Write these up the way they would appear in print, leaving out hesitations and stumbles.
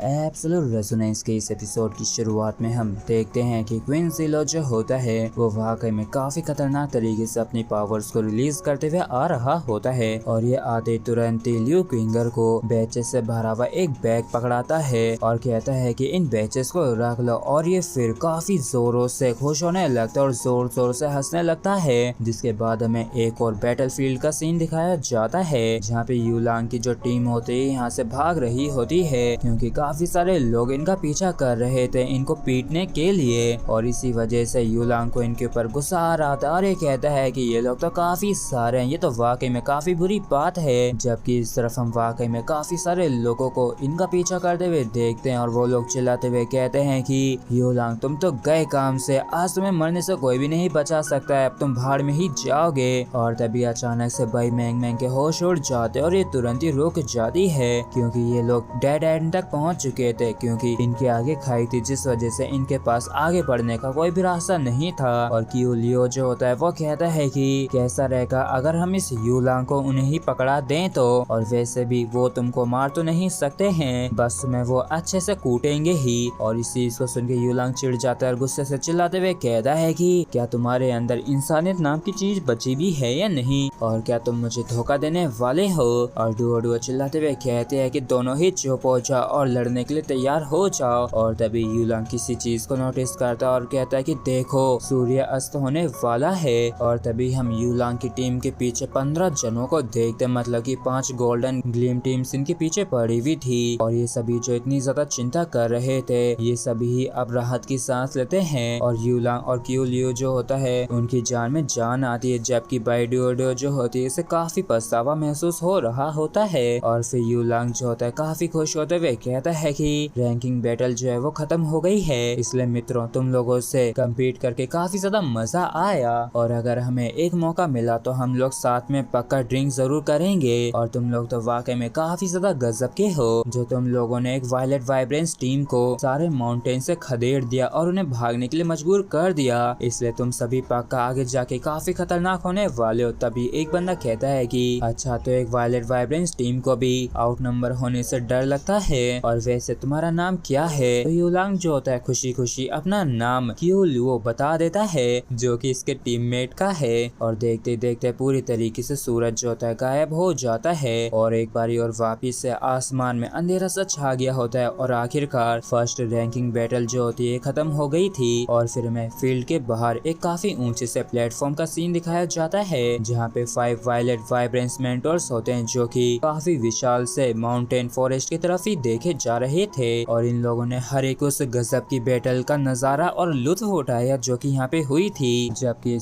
Absolute resonance के इस episode की शुरुआत में हम देखते हैं कि क्वीन ज़ीलो जो होता है वो वाकई में काफी खतरनाक तरीके से अपनी पावर्स को रिलीज करते हुए आ रहा होता है और ये आते तुरंत ही ल्यू क्विंगर को बैचेस से भरा हुआ एक बैग पकड़ाता है और कहता है कि इन बैचेस को रख लो और ये फिर काफी जोरों से खुश होने लगता है और जोर जोर से हंसने लगता है। जिसके बाद हमें एक और बैटलफील्ड का सीन दिखाया जाता है जहाँ पे यूलांग की जो टीम होती है यहाँ से भाग रही होती है क्योंकि काफी सारे लोग इनका पीछा कर रहे थे इनको पीटने के लिए और इसी वजह से यूलांग को इनके ऊपर गुस्सा आ रहा था और ये कहता है कि ये लोग तो काफी सारे हैं, ये तो वाकई में काफी बुरी बात है। जबकि इस तरफ हम वाकई में काफी सारे लोगों को इनका पीछा करते हुए देखते हैं और वो लोग चिल्लाते हुए कहते हैं कि यूलांग तुम तो गए काम से, आज तुम्हें मरने से कोई भी नहीं बचा सकता है, अब तुम भाड़ में ही जाओगे। और तभी अचानक से भाई मैंग मैंग के होश उड़ जाते और ये तुरंत ही रुक जाती है क्योंकि ये लोग डेड एंड तक पहुंच चुके थे क्योंकि इनके आगे खाई थी जिस वजह से इनके पास आगे बढ़ने का कोई भी रास्ता नहीं था। और क्यू लियो जो होता है वो कहता है कि कैसा रहेगा अगर हम इस यूलांग को उन्हें ही पकड़ा दें तो, और वैसे भी वो तुमको मार तो नहीं सकते हैं, बस तुम्हें वो अच्छे से कूटेंगे ही। और इस चीज को सुन के यूलांग चिढ़ जाता है और गुस्से से चिल्लाते हुए कहता है कि क्या तुम्हारे अंदर इंसानियत नाम की चीज बची भी है या नहीं, और क्या तुम मुझे धोखा देने वाले हो। और डुओ चिल्लाते हुए कहते हैं कि दोनों ही चुप हो जाओ और लड़ने के लिए तैयार हो जाओ। और तभी यूलांग किसी चीज को नोटिस करता है और कहता है कि देखो सूर्य अस्त होने वाला है। और तभी हम यूलांग की टीम के पीछे 15 जनों को देखते, मतलब कि 5 गोल्डन ग्लीम टीम्स इनके पीछे पड़ी हुई थी और ये सभी जो इतनी ज्यादा चिंता कर रहे थे ये सभी ही अब राहत की सांस लेते हैं। और यूलांग और क्यू लियो जो होता है उनकी जान में जान आती है, जबकि बाइडुओ जो होती है इसे काफी पछतावा महसूस हो रहा होता है। और फिर यूलांग जो होता है काफी खुश होते हुए कहता है कि रैंकिंग बैटल जो है वो खत्म हो गई है, इसलिए मित्रों तुम लोगों से कम्पीट करके काफी ज्यादा मजा आया और अगर हमें एक मौका मिला तो हम लोग साथ में पक्का ड्रिंक जरूर करेंगे। और तुम लोग तो वाकई में काफी ज्यादा गजब के हो जो तुम लोगों ने एक वायलेट वाइब्रेंस टीम को सारे माउंटेन से खदेड़ दिया और उन्हें भागने के लिए मजबूर कर दिया, इसलिए तुम सभी पक्का आगे जाके काफी खतरनाक होने वाले हो। तभी एक बंदा कहता है कि अच्छा तो एक वायलेट वाइब्रेंस टीम को भी आउट नंबर होने से डर लगता है, और वैसे तुम्हारा नाम क्या है। तो यूलांग जो होता है खुशी खुशी अपना नाम क्यू लियो बता देता है जो कि इसके टीममेट का है। और देखते देखते पूरी तरीके से सूरज जो होता है गायब हो जाता है और एक बारी और वापिस से आसमान में अंधेरा सा छा गया होता है और आखिरकार फर्स्ट रैंकिंग बैटल जो होती है खत्म हो गई थी। और फिर हमें फील्ड के बाहर एक काफी ऊंचे से प्लेटफॉर्म का सीन दिखाया जाता है जहाँ पे 5 वायलेट वाइब्रेंस मेंटोर्स होते हैं जो कि काफी विशाल से माउंटेन फॉरेस्ट की तरफ ही देखे जा रहे थे और इन लोगों ने हर एक उस गजब की बैटल का नजारा और लुत्फ उठाया जो कि यहाँ पे हुई थी। जबकि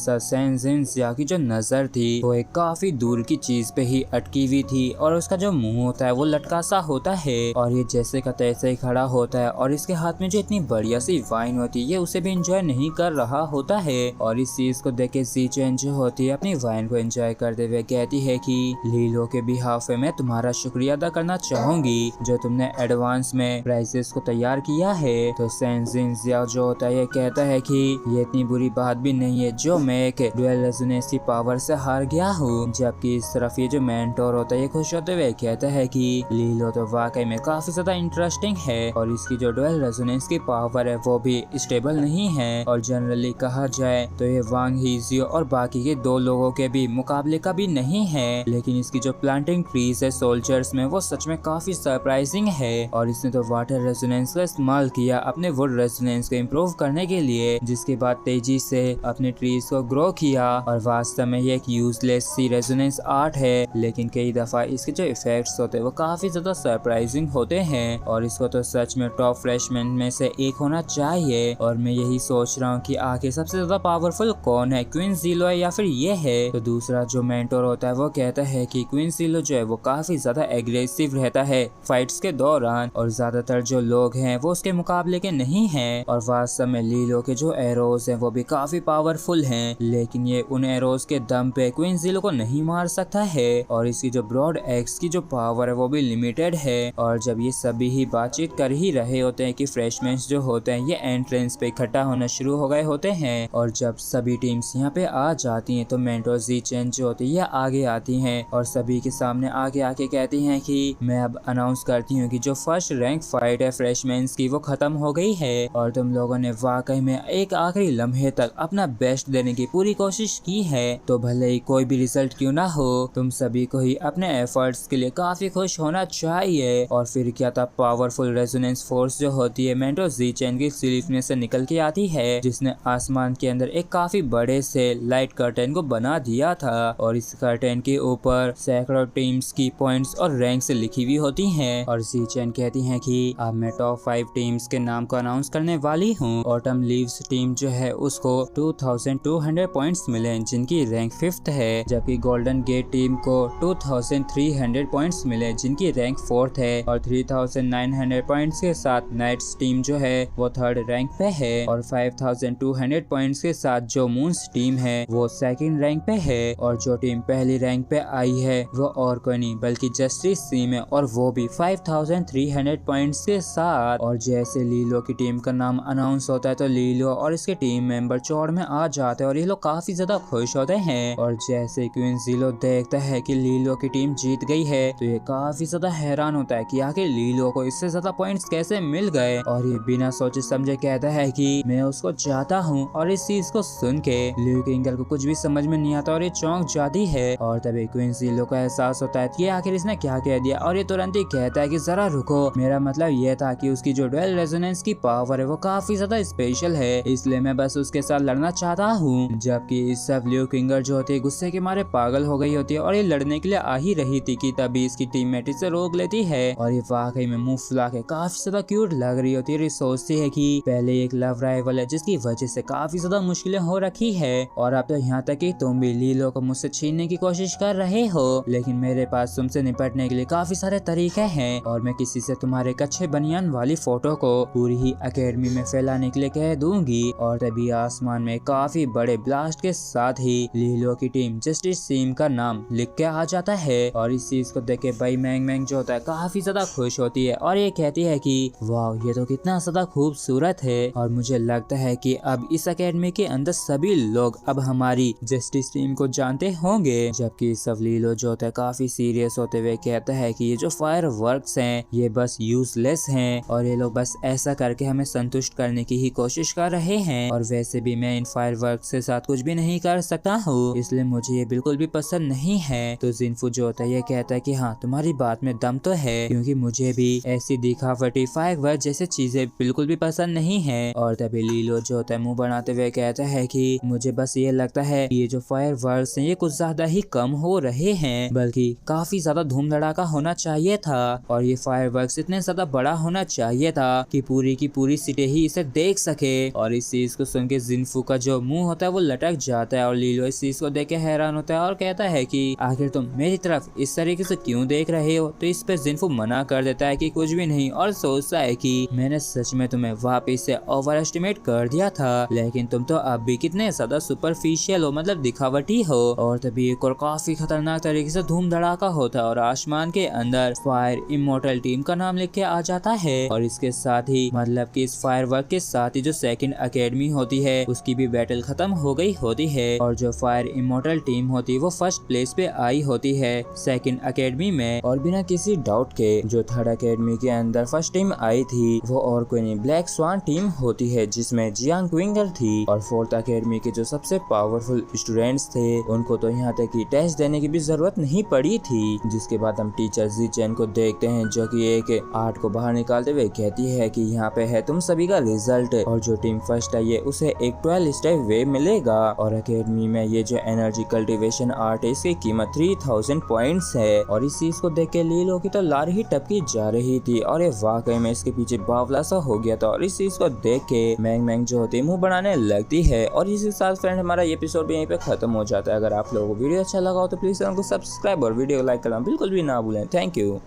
की जो नजर थी वो एक काफी दूर की चीज पे ही अटकी हुई थी और उसका जो मुंह होता है वो लटका सा होता है और ये जैसे का तैसे ही खड़ा होता है और इसके हाथ में जो इतनी बढ़िया सी वाइन होती है ये उसे भी एंजॉय नहीं कर रहा होता है। और इस चीज को देख के ज़ीचेन जो होती है अपनी वाइन को एंजॉय करते हुए कहती है कि लीलो के बिहाफ में मैं तुम्हारा शुक्रिया अदा करना चाहूंगी जो तुमने एडवांस में प्राइसेस को तैयार किया है। तो सेंजिया जो होता है ये कहता है कि ये इतनी बुरी बात भी नहीं है जो मैं एक डुअल रेजोनेंस की पावर से हार गया हूँ। जबकि इस तरफ ये जो मेंटोर होता है ये खुश होते हुए कहता है कि लीलो तो वाकई में काफी ज्यादा इंटरेस्टिंग है और इसकी जो डुअल रेजोनेंस की पावर है वो भी स्टेबल नहीं है और जनरली कहा जाए तो ये वांग हीजियो और बाकी के 2 लोगों के भी मुकाबले का भी नहीं है, लेकिन इसकी जो प्लांटिंग ट्रीज है सोल्जर्स में वो सच में काफी सरप्राइजिंग है। और इसने तो वाटर रेजोनेंस का इस्तेमाल किया अपने वुड रेजोनेंस को इम्प्रूव करने के लिए, जिसके बाद तेजी से अपने ट्रीज को ग्रो किया। और वास्तव में ये एक यूजलेस सी रेजोनेंस आर्ट है, लेकिन कई दफा इसके जो इफेक्ट्स होते हैं वो काफी ज्यादा सरप्राइजिंग होते हैं और इसको तो सच में टॉप फ्रेशमैन में से एक होना चाहिए। और मैं यही सोच रहा हूँ कि आखिर सबसे ज्यादा पावरफुल कौन है, क्वीन ज़ीलो है या फिर ये है। तो दूसरा जो मेंटोर होता है वो कहता है कि क्वीन ज़ीलो जो है वो काफी ज्यादा एग्रेसिव रहता है फाइट्स के दौरान और ज्यादातर जो लोग हैं वो उसके मुकाबले के नहीं हैं। और वास्तव में लीलो के जो एरोज हैं वो भी काफी पावरफुल हैं, लेकिन ये उन एरोज के दम पे क्वीन ज़ीलो को नहीं मार सकता है और इसकी जो ब्रॉड एक्स की जो पावर है वो भी लिमिटेड है। और जब ये सभी ही बातचीत कर ही रहे होते हैं कि फ्रेशमैन जो होते हैं ये एंट्रेंस पे इकट्ठा होना शुरू हो गए होते हैं और जब सभी टीम्स यहाँ पे आ जाती हैं तो मेंटोर ज़ीचेन जो होती है आगे आती हैं और सभी के सामने आगे आके कहती हैं कि मैं अब अनाउंस करती हूँ कि जो फर्स्ट रैंक फाइट है फ्रेशमैन्स की वो खत्म हो गई है और तुम लोगों ने वाकई में एक आखिरी लम्हे तक अपना बेस्ट देने की पूरी कोशिश की है, तो भले ही कोई भी रिजल्ट क्यों ना हो, तुम सभी को ही अपने एफर्ट्स के लिए काफी खुश होना चाहिए। और फिर क्या था, पावरफुल रेजोनेंस फोर्स जो होती है मेंटो ज़ीचेन की स्लीव में से निकल के आती है, जिसने आसमान के अंदर एक काफी बड़े से लाइट कर्टेन को बना दिया था और इस कर्टेन के ऊपर सैकड़ों टीम्स की पॉइंट्स और रैंक से लिखी हुई होती हैं। और ज़ीचेन कहती हैं कि अब मैं टॉप 5 टीम्स के नाम को अनाउंस करने वाली हूँ। ऑटम लीव्स टीम जो है उसको 2200 पॉइंट्स मिले जिनकी रैंक 5th है, जबकि गोल्डन गेट टीम को 2300 पॉइंट्स मिले जिनकी रैंक 4th है और 3900 पॉइंट्स के साथ नाइट्स टीम जो है वो 3rd रैंक पे है और 5200 पॉइंट्स के साथ जो मून्स टीम है वो 2nd रैंक पे है। और जो टीम पहली रैंक पे आई है वो और कोई नहीं बल्कि जस्टिस टीम है और वो भी 5300 पॉइंट्स के साथ। और जैसे लीलो की टीम का नाम अनाउंस होता है तो लीलो और इसके टीम मेंबर चौड़ में आ जाते हैं और ये लोग काफी ज्यादा खुश होते हैं। और जैसे क्वीन ज़ीलो देखता है कि लीलो की टीम जीत गई है तो ये काफी ज्यादा हैरान होता है कि आखिर लीलो को इससे ज्यादा पॉइंट्स कैसे मिल गए, और ये बिना सोचे समझे कहता है कि मैं उसको चाहता हूँ। और इस चीज को सुन के लियू किंगर को कुछ भी समझ में नहीं आता और ये चौंक जाती है। और तभी क्वीन ज़ीलो को एहसास होता है कि आखिर इसने क्या कह दिया, और ये तुरंत ही कहता है कि जरा रुको, मेरा मतलब ये था कि उसकी जो डुअल रेजोनेंस की पावर है वो काफी ज्यादा स्पेशल है, इसलिए मैं बस उसके साथ लड़ना चाहता हूँ। जबकि इस सब लियू किंगर जो होती है गुस्से के मारे पागल हो गई होती है और ये लड़ने के लिए आ ही रही थी कि तभी इसकी टीममेट इसे रोक लेती है। और ये वाकई में मुंह फुला के काफी ज्यादा क्यूट लग रही होती है। ये सोचती है कि पहले एक लव राइवल है जिसकी वजह से काफी ज्यादा मुश्किलें हो रखी है और अब तो यहाँ तक कि तुम भी लीलो को मुझसे छीनने की कोशिश कर रहे हो, लेकिन मेरे पास तुमसे निपटने के लिए काफी सारे तरीके हैं और मैं किसी से तुम्हारे कच्चे बनियान वाली फोटो को पूरी ही एकेडमी में फैलाने के लिए कह दूंगी। और तभी आसमान में काफी बड़े ब्लास्ट के साथ ही लीलो की टीम जस्टिस टीम का नाम लिख के आ जाता है। और इस चीज को देख के भाई मैंग मैंग जो होता है काफी ज्यादा खुश होती है और ये कहती है कि वाह ये तो कितना ज्यादा खूबसूरत है और मुझे लगता है कि अब इस एकेडमी के अंदर सभी लोग अब हमारी जस्टिस टीम को जानते होंगे। जबकि सब लीलो जो होता है काफी सीरियस होते हुए कहता है कि ये जो फायर वर्क्स हैं ये बस यूजलेस हैं और ये लोग बस ऐसा करके हमें संतुष्ट करने की ही कोशिश कर रहे हैं, और वैसे भी मैं इन फायर वर्क्स के साथ कुछ भी नहीं कर सकता हूँ, इसलिए मुझे ये बिल्कुल भी पसंद नहीं है। तो जिनफू जो होता है ये कहता है कि हाँ तुम्हारी बात में दम तो है, क्योंकि मुझे भी ऐसी दिखावटी फायर वर्क जैसे चीजें बिल्कुल भी पसंद नहीं है। और तभी लीलो जो होता है मुंह बनाते हुए कहता है कि मुझे बस ये लगता है कि ये जो फायर वर्क्स हैं ये कुछ ज्यादा ही कम हो रहे हैं, बल्कि काफी ज्यादा धूम धड़ाका होना चाहिए था और ये फायर वर्क्स इतने ज्यादा बड़ा होना चाहिए था कि पूरी की पूरी सिटी ही इसे देख सके। और इस चीज को सुन के जिनफू का जो मुंह होता है वो लटक जाता है और लीलो इस चीज को देख के हैरान होता है और कहता है कि आखिर तुम मेरी तरफ इस तरीके से क्यों देख रहे हो। तो इस पे जिनफू मना कर देता है कि कुछ भी नहीं और सोचता है कि मैंने सच में तुम्हें वापस से ओवर एस्टिमेट कर दिया था, लेकिन तुम तो अब भी कितने ज्यादा सुपरफिशियल हो, मतलब दिखावटी हो। और तभी एक और काफी खतरनाक तरीके से धूम धड़ाका होता है और आसमान के अंदर फायर इमोर्टल टीम का नाम लिख के आ जाता है। और इसके साथ ही मतलब कि इस फायर वर्क के साथ ही जो सेकंड एकेडमी होती है उसकी भी बैटल खत्म हो गई होती है और जो फायर इमोर्टल टीम होती है वो फर्स्ट प्लेस पे आई होती है सेकंड एकेडमी में। और बिना किसी डाउट के जो थर्ड एकेडमी के अंदर फर्स्ट टीम आई थी वो और कोई नहीं ब्लैक स्वान टीम होती है जिसमें जियांग क्विंगर थी। और फोर्थ एकेडमी के जो सबसे पावरफुल स्टूडेंट्स थे उनको तो यहाँ तक कि टेस्ट देने की भी जरूरत नहीं पड़ी थी। जिसके बाद हम टीचर ज़ीचेन को देखते हैं जो कि एक आर्ट को बाहर निकालते हुए कहती है कि यहाँ पे है तुम सभी का रिजल्ट और जो टीम फर्स्ट आई है उसे एक 12 स्टेप वे मिलेगा। और एकेडमी में ये जो एनर्जी कल्टीवेशन आर्ट है इसकी कीमत 3000 पॉइंट्स है। और इस चीज को देख के लीलो की तो लार ही टपकी जा रही थी और ये वाकई में इसके पीछे बावला सा हो गया था। और इस चीज को देख के मैंग मैंग जो होती है मुंह बनाने लगती है। और इसी के साथ फ्रेंड हमारा ये एपिसोड भी यहीं पे खत्म हो जाता है। अगर आप लोगों को वीडियो अच्छा लगा हो तो प्लीज चैनल को सब्सक्राइब और वीडियो को लाइक करना बिल्कुल भी ना भूलें। Thank you.